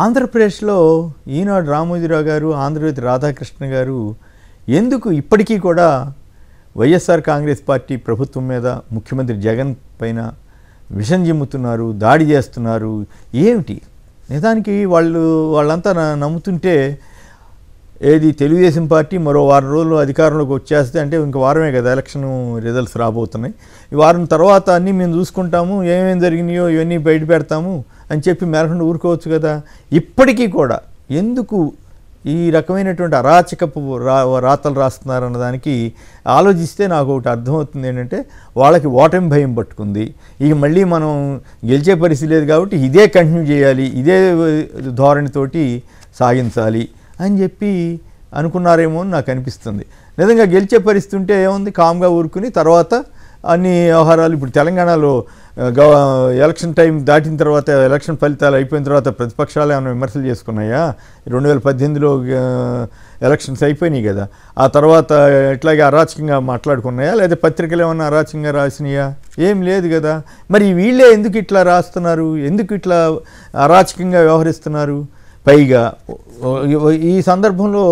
ఆంధ్రప్రదేశ్లో ఈనాడు రామోజీరావు గారు, ఆంధ్రజ్యోతి రాధాకృష్ణ గారు ఎందుకు ఇప్పటికీ కూడా వైఎస్ఆర్ కాంగ్రెస్ పార్టీ ప్రభుత్వం మీద, ముఖ్యమంత్రి జగన్ పైన విషం జిమ్ముతున్నారు, దాడి చేస్తున్నారు? ఏమిటి నిజానికి వాళ్ళంతా నమ్ముతుంటే, ఏది తెలుగుదేశం పార్టీ మరో వారం రోజులు అధికారంలోకి వచ్చేస్తే, అంటే ఇంక వారమే కదా ఎలక్షన్ రిజల్ట్స్ రాబోతున్నాయి, ఈ వారం తర్వాత అన్నీ మేము చూసుకుంటాము, ఏమేమి జరిగినాయో ఇవన్నీ బయట పెడతాము అని చెప్పి మేరకుండా ఊరుకోవచ్చు కదా. ఇప్పటికీ కూడా ఎందుకు ఈ రకమైనటువంటి అరాచకపు రాతలు రాస్తున్నారన్న దానికి ఆలోచిస్తే నాకు ఒకటి అర్థమవుతుంది. ఏంటంటే వాళ్ళకి ఓటమి భయం పట్టుకుంది. ఇక మళ్ళీ మనం గెలిచే పరిస్థితి లేదు కాబట్టి ఇదే కంటిన్యూ చేయాలి, ఇదే ధోరణితోటి సాగించాలి అని చెప్పి అనుకున్నారేమో అని నాకు అనిపిస్తుంది. నిజంగా గెలిచే పరిస్థితి ఉంటే ఏముంది, కామ్గా ఊరుకుని తర్వాత అన్ని వ్యవహారాలు. ఇప్పుడు తెలంగాణలో ఎలక్షన్ టైం దాటిన తర్వాత, ఎలక్షన్ ఫలితాలు అయిపోయిన తర్వాత ప్రతిపక్షాలు ఏమైనా విమర్శలు చేసుకున్నాయా? 2018లో ఎలక్షన్స్ అయిపోయినాయి కదా, ఆ తర్వాత ఇట్లాగే అరాచకంగా మాట్లాడుకున్నాయా? లేదా పత్రికలు ఏమన్నా అరాచకంగా రాసినాయా? ఏం లేదు కదా. మరి వీళ్ళే ఎందుకు ఇట్లా రాస్తున్నారు, ఎందుకు ఇట్లా అరాచకంగా వ్యవహరిస్తున్నారు? పైగా ఈ సందర్భంలో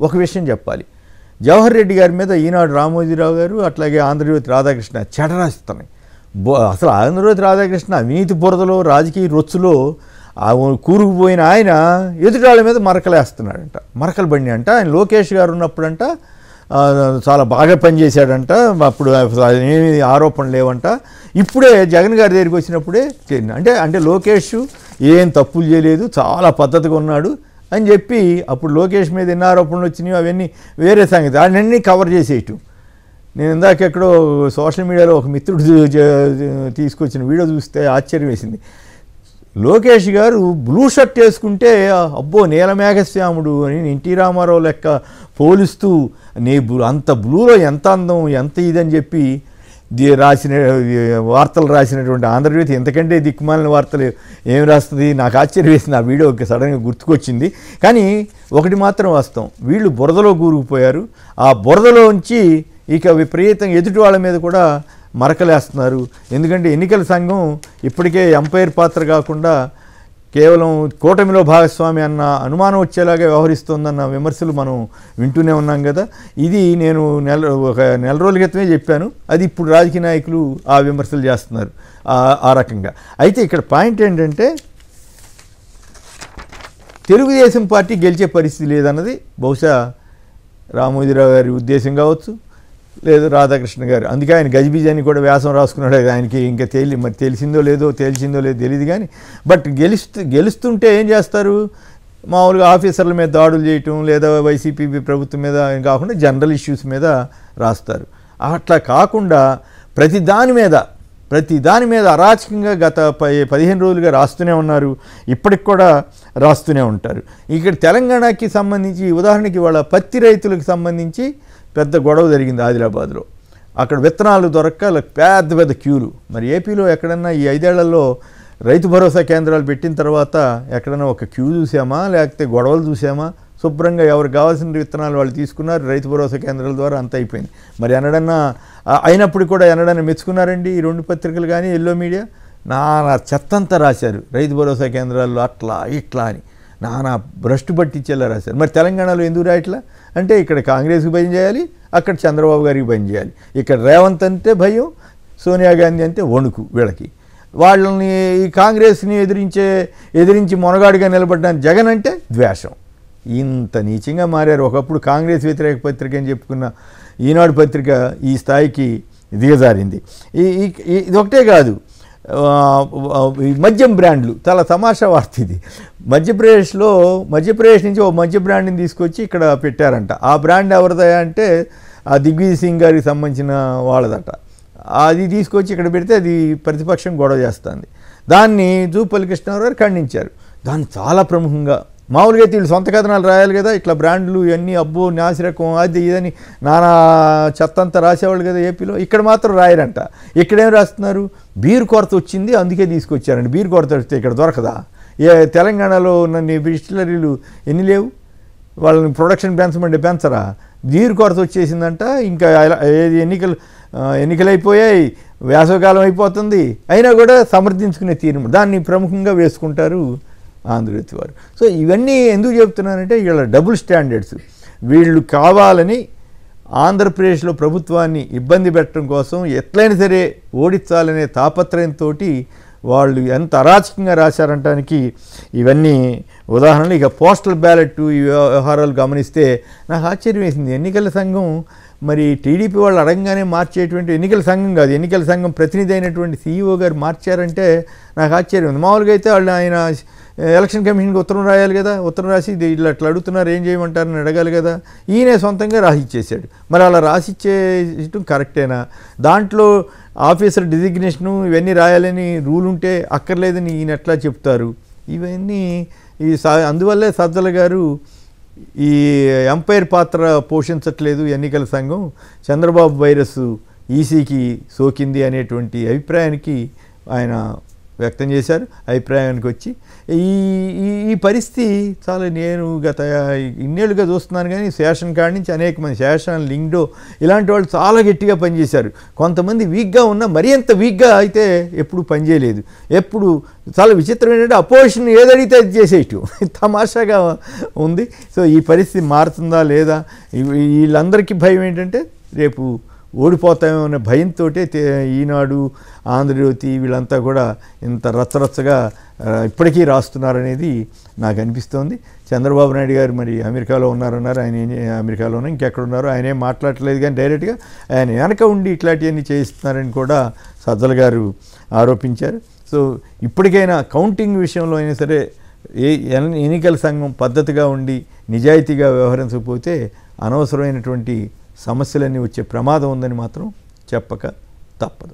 ఒక విషయం చెప్పాలి. జవహర్ రెడ్డి గారి మీద ఈనాడు రామోజీరావు గారు, అట్లాగే ఆంధ్రజ్యోతి రాధాకృష్ణ చెడ రాస్తున్నాయి. అసలు ఆంధ్రజ్యోతి రాధాకృష్ణ అవినీతి బురదలో, రాజకీయ రొచ్చులో కూరుకుపోయిన ఆయన ఎదుటాళ్ళ మీద మరకలేస్తున్నాడంట, మరకలు బండి అంట. ఆయన లోకేష్ గారు ఉన్నప్పుడంట చాలా బాగా పనిచేశాడంట, అప్పుడు ఏమి ఆరోపణలు లేవంట. ఇప్పుడే జగన్ గారి దగ్గరికి వచ్చినప్పుడే అంటే లోకేష్ ఏం తప్పులు చేయలేదు, చాలా పద్ధతిగా ఉన్నాడు అని చెప్పి, అప్పుడు లోకేష్ మీద ఎన్ని ఆరోపణలు వచ్చినాయో అవన్నీ వేరే సంగతి, అన్నీ కవర్ చేసేయటం. నేను ఇందాక ఎక్కడో సోషల్ మీడియాలో ఒక మిత్రుడు తీసుకొచ్చిన వీడియో చూస్తే ఆశ్చర్యం వేసింది. లోకేష్ గారు బ్లూ షర్ట్ వేసుకుంటే అబ్బో నీలమేఘశ్యాముడు అని ఎన్టీ రామారావు లెక్క పోలిస్తూ, అంత బ్లూలో ఎంత అందం, ఎంత ఇదని చెప్పి వార్తలు రాసినటువంటి ఆంధ్రజ్యోతి ఎంతకంటే దిక్కుమాలిన వార్తలు ఏం రాస్తుంది? నాకు ఆశ్చర్యం వేసింది. ఆ వీడియో సడన్గా గుర్తుకొచ్చింది. కానీ ఒకటి మాత్రం వాస్తవం, వీళ్ళు బురదలో కూరుకుపోయారు. ఆ బురదలోంచి ఇక విపరీతంగా ఎదుటి వాళ్ళ మీద కూడా మరకలేస్తున్నారు. ఎందుకంటే ఎన్నికల సంఘం ఇప్పటికే ఎంపైర్ పాత్ర కాకుండా కేవలం కూటమిలో భాగస్వామి అన్న అనుమానం వచ్చేలాగా వ్యవహరిస్తోందన్న విమర్శలు మనం వింటూనే ఉన్నాం కదా. ఇది నేను ఒక నెల రోజుల క్రితమే చెప్పాను. అది ఇప్పుడు రాజకీయ నాయకులు ఆ విమర్శలు చేస్తున్నారు ఆ రకంగా. అయితే ఇక్కడ పాయింట్ ఏంటంటే, తెలుగుదేశం పార్టీ గెలిచే పరిస్థితి లేదన్నది బహుశా రామోజీరావు గారి ఉద్దేశం కావచ్చు, లేదు రాధాకృష్ణ గారు. అందుకే ఆయన గజిబిజాని కూడా వ్యాసం రాసుకున్నాడు. ఆయనకి ఇంకా మరి తెలిసిందో లేదో తెలియదు కానీ, బట్ గెలుస్తుంటే ఏం చేస్తారు? మామూలుగా ఆఫీసర్ల మీద దాడులు చేయటం, లేదా వైసీపీ ప్రభుత్వం మీద కాకుండా జనరల్ ఇష్యూస్ మీద రాస్తారు. అట్లా కాకుండా ప్రతి దాని మీద అరాచకంగా గత 15 రోజులుగా రాస్తూనే ఉన్నారు, ఇప్పటికి కూడా రాస్తూనే ఉంటారు. ఇక్కడ తెలంగాణకి సంబంధించి ఉదాహరణకి వాళ్ళ పత్తి రైతులకు సంబంధించి పెద్ద గొడవ జరిగింది ఆదిలాబాద్లో. అక్కడ విత్తనాలు దొరక్క పెద్ద క్యూలు. మరి ఏపీలో ఎక్కడన్నా ఈ 5 ఏళ్లలో రైతు భరోసా కేంద్రాలు పెట్టిన తర్వాత ఎక్కడన్నా ఒక క్యూ చూసామా, లేకపోతే గొడవలు చూసామా? శుభ్రంగా ఎవరికి కావాల్సిన విత్తనాలు వాళ్ళు తీసుకున్నారు, రైతు భరోసా కేంద్రాల ద్వారా అంత అయిపోయింది. మరి అయినప్పుడు కూడా ఎన్నడన్నా మెచ్చుకున్నారండి ఈ 2 పత్రికలు కానీ ఎల్లో మీడియా? నానా చెత్తంతా రాశారు రైతు భరోసా కేంద్రాల్లో అట్లా ఇట్లా అని, నానా భ్రష్టు పట్టించేలా రాశారు. మరి తెలంగాణలో ఎందుకు రాయట్లా అంటే, ఇక్కడ కాంగ్రెస్కి భయం చేయాలి, అక్కడ చంద్రబాబు గారికి భయం చేయాలి. ఇక్కడ రేవంత్ అంటే భయం, సోనియా గాంధీ అంటే వణుకు వీళ్ళకి. వాళ్ళని ఈ కాంగ్రెస్ని ఎదిరించి మొనగాడిగా నిలబడ్డానికి జగన్ అంటే ద్వేషం. ఇంత నీచంగా మారారు. ఒకప్పుడు కాంగ్రెస్ వ్యతిరేక పత్రిక అని చెప్పుకున్న ఈనాడు పత్రిక ఈ స్థాయికి దిగజారింది. ఇది ఒకటే కాదు, మద్యం బ్రాండ్లు చాలా తమాషా వార్త ఇది. మధ్యప్రదేశ్ నుంచి ఓ మద్య బ్రాండ్ని తీసుకొచ్చి ఇక్కడ పెట్టారంట. ఆ బ్రాండ్ ఎవరిదా అంటే ఆ దిగ్విజయ్ సింగ్ గారికి సంబంధించిన వాళ్ళదట. అది తీసుకొచ్చి ఇక్కడ పెడితే అది ప్రతిపక్షం గొడవ చేస్తుంది. దాన్ని జూపల్లి కృష్ణారావు గారు ఖండించారు. దాన్ని చాలా ప్రముఖంగా, మామూలుగా వీళ్ళు సొంత కథనాలు రాయాలి కదా, ఇట్లా బ్రాండ్లు ఇవన్నీ అబ్బో నాసిరకం అది ఇదని నానా చెత్తంతా రాసేవాళ్ళు కదా ఏపీలో. ఇక్కడ మాత్రం రాయరంట. ఇక్కడేం రాస్తున్నారు? బీరు కొరత వచ్చింది అందుకే తీసుకొచ్చారండి. బీరు కొరత వస్తే ఇక్కడ దొరకదా? తెలంగాణలో నన్ను డిస్టిలరీలు ఎన్ని లేవు? వాళ్ళని ప్రొడక్షన్ పెంచరా? బీరు కొరత వచ్చేసిందంట. ఇంకా ఎన్నికలు అయిపోయాయి, వేసవకాలం అయిపోతుంది, అయినా కూడా సమర్థించుకునే తీరు దాన్ని ప్రముఖంగా వేసుకుంటారు ఆంధ్రజ్యోతి వారు. సో ఇవన్నీ ఎందుకు చెప్తున్నానంటే వీళ్ళ డబుల్ స్టాండర్డ్స్. వీళ్ళు కావాలని ఆంధ్రప్రదేశ్లో ప్రభుత్వాన్ని ఇబ్బంది పెట్టడం కోసం ఎట్లయినా సరే ఓడించాలనే తాపత్రయంతో వాళ్ళు ఎంత అరాచకంగా రాశారంటానికి ఇవన్నీ ఉదాహరణలు. ఇక పోస్టల్ బ్యాలెట్ ఈ వ్యవహారాలు గమనిస్తే నాకు ఆశ్చర్యం వేసింది. ఎన్నికల సంఘం మరి టీడీపీ వాళ్ళు అడగంగానే మార్చేటువంటి ఎన్నికల సంఘం కాదు, ఎన్నికల సంఘం ప్రతినిధి అయినటువంటి సీఈఓ గారు మార్చారంటే నాకు ఆశ్చర్యం ఉంది. మామూలుగా అయితే వాళ్ళు ఆయన ఎలక్షన్ కమిషన్కి ఉత్తరం రాయాలి కదా, ఉత్తరం రాసి ఇట్లా అడుగుతున్నారు ఏం చేయమంటారని అడగాలి కదా. ఈయనే సొంతంగా రాసిచ్చేసాడు. మరి అలా రాసిచ్చేయటం కరెక్టేనా? దాంట్లో ఆఫీసర్ డిజిగ్నేషను ఇవన్నీ రాయాలని రూల్ ఉంటే అక్కర్లేదని ఈయన ఎట్లా చెప్తారు? ఇవన్నీ అందువల్లే సజ్జల గారు ఈ ఎంపైర్ పాత్ర పోషించట్లేదు ఎన్నికల సంఘం, చంద్రబాబు వైరస్ ఈసీకి సోకింది అనేటువంటి అభిప్రాయానికి ఆయన వ్యక్తం చేశారు. అభిప్రాయానికి వచ్చి ఈ పరిస్థితి చాలా నేను గత ఇన్నేళ్ళుగా చూస్తున్నాను. కానీ శేషన్ కాడి నుంచి అనేక మంది, శేషన్, లింగ్డో ఇలాంటి వాళ్ళు చాలా గట్టిగా పనిచేశారు. కొంతమంది వీక్గా ఉన్న మరీ అంత వీక్గా అయితే ఎప్పుడు పనిచేయలేదు. ఎప్పుడు చాలా విచిత్రం ఏంటంటే అపోజిషన్ ఏదడిగితే అది చేసేయటం తమాషాగా ఉంది. సో ఈ పరిస్థితి మారుతుందా లేదా? వీళ్ళందరికీ భయం ఏంటంటే రేపు ఓడిపోతామో అనే భయంతో ఈనాడు, ఆంధ్రజ్యోతి వీళ్ళంతా కూడా ఇంత రచ్చరచ్చగా ఇప్పటికీ రాస్తున్నారనేది నాకు అనిపిస్తోంది. చంద్రబాబు నాయుడు గారు మరి అమెరికాలో ఉన్నారన్నారు. ఆయన అమెరికాలో ఉన్నారు, ఇంకెక్కడ ఉన్నారో ఆయన ఏం మాట్లాడట్లేదు. కానీ డైరెక్ట్గా ఆయన వెనక ఉండి ఇట్లాంటివన్నీ చేయిస్తున్నారని కూడా సజ్జల గారు ఆరోపించారు. సో ఇప్పటికైనా కౌంటింగ్ విషయంలో అయినా సరే ఎన్నికల సంఘం పద్ధతిగా ఉండి నిజాయితీగా వ్యవహరించకపోతే అనవసరమైనటువంటి సమస్యలన్నీ వచ్చే ప్రమాదం ఉందని మాత్రం చెప్పక తప్పదు.